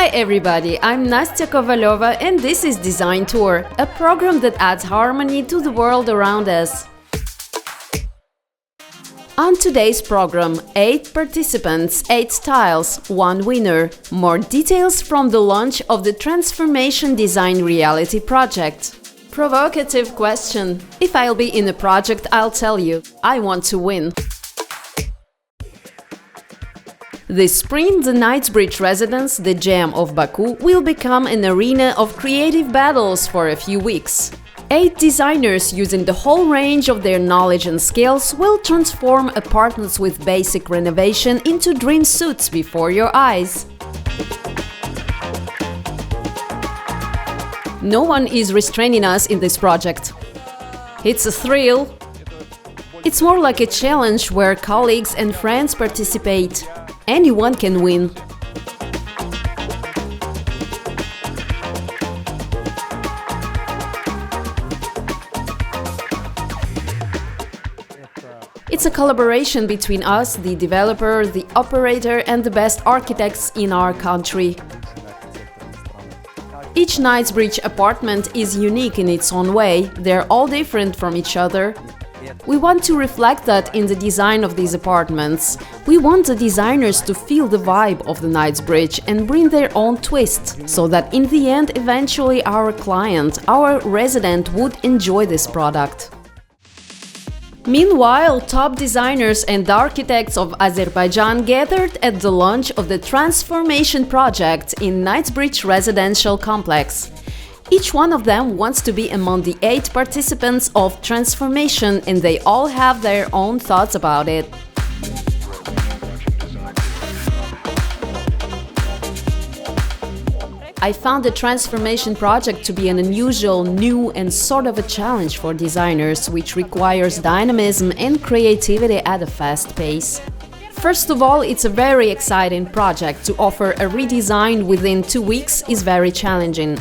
Hi everybody, I'm Nastya Kovalova and this is Design Tour, a program that adds harmony to the world around us. On today's program, 8 participants, 8 styles, 1 winner. More details from the launch of the Transformation Design Reality project. Provocative question. If I'll be in a project, I'll tell you, I want to win. This spring, the Knightsbridge Residence, the gem of Baku, will become an arena of creative battles for a few weeks. 8 designers using the whole range of their knowledge and skills will transform apartments with basic renovation into dream suites before your eyes. No one is restraining us in this project. It's a thrill. It's more like a challenge where colleagues and friends participate. Anyone can win. It's a collaboration between us, the developer, the operator, and the best architects in our country. Each Knightsbridge apartment is unique in its own way, they're all different from each other. We want to reflect that in the design of these apartments. We want the designers to feel the vibe of the Knightsbridge and bring their own twist, so that in the end, eventually our client, our resident, would enjoy this product. Meanwhile, top designers and architects of Azerbaijan gathered at the launch of the Transformation project in Knightsbridge Residential Complex. Each one of them wants to be among the 8 participants of Transformation, and they all have their own thoughts about it. I found the Transformation project to be an unusual, new and sort of a challenge for designers, which requires dynamism and creativity at a fast pace. First of all, it's a very exciting project. To offer a redesign within 2 weeks is very challenging.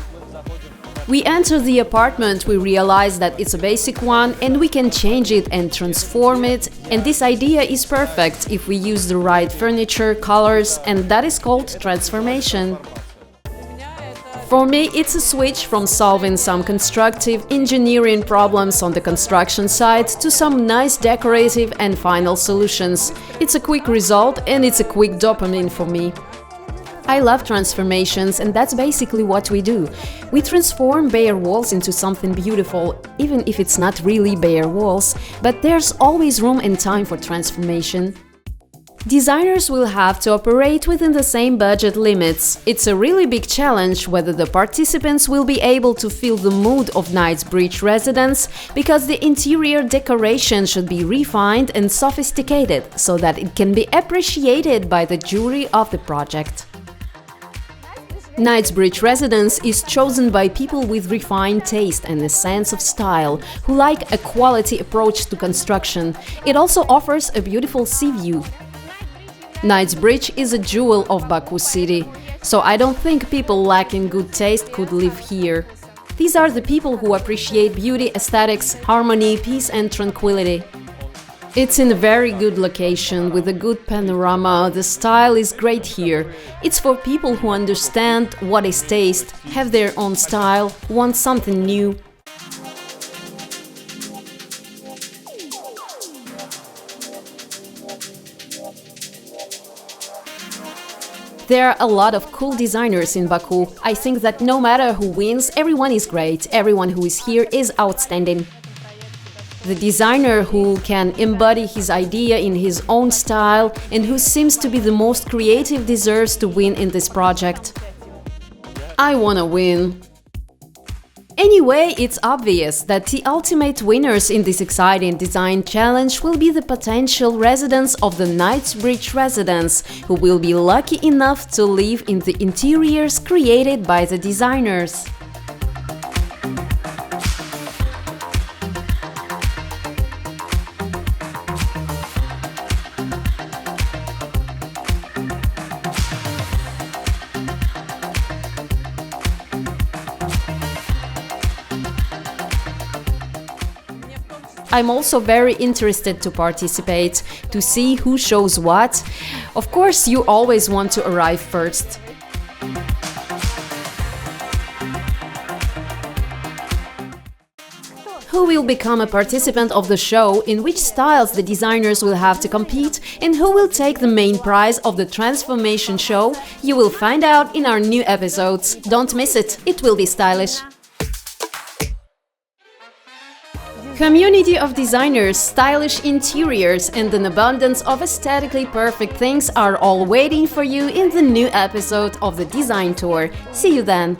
We enter the apartment, we realize that it's a basic one and we can change it and transform it, and this idea is perfect if we use the right furniture, colors, and that is called transformation. For me, it's a switch from solving some constructive engineering problems on the construction site to some nice decorative and final solutions. It's a quick result and it's a quick dopamine for me. I love transformations, and that's basically what we do. We transform bare walls into something beautiful, even if it's not really bare walls, but there's always room and time for transformation. Designers will have to operate within the same budget limits. It's a really big challenge whether the participants will be able to feel the mood of Knightsbridge Residence, because the interior decoration should be refined and sophisticated so that it can be appreciated by the jury of the project. Knightsbridge Residence is chosen by people with refined taste and a sense of style, who like a quality approach to construction. It also offers a beautiful sea view. Knightsbridge is a jewel of Baku city, so I don't think people lacking good taste could live here. These are the people who appreciate beauty, aesthetics, harmony, peace and tranquility. It's in a very good location, with a good panorama, the style is great here. It's for people who understand what is taste, have their own style, want something new. There are a lot of cool designers in Baku. I think that no matter who wins, everyone is great, everyone who is here is outstanding. The designer who can embody his idea in his own style and who seems to be the most creative deserves to win in this project. I wanna win. Anyway, it's obvious that the ultimate winners in this exciting design challenge will be the potential residents of the Knightsbridge Residence, who will be lucky enough to live in the interiors created by the designers. I'm also very interested to participate, to see who shows what. Of course, you always want to arrive first. who will become a participant of the show, in which styles the designers will have to compete, and who will take the main prize of the transformation show, you will find out in our new episodes. Don't miss it, it will be stylish. Community of designers, stylish interiors, and an abundance of aesthetically perfect things are all waiting for you in the new episode of the Design Tour. See you then!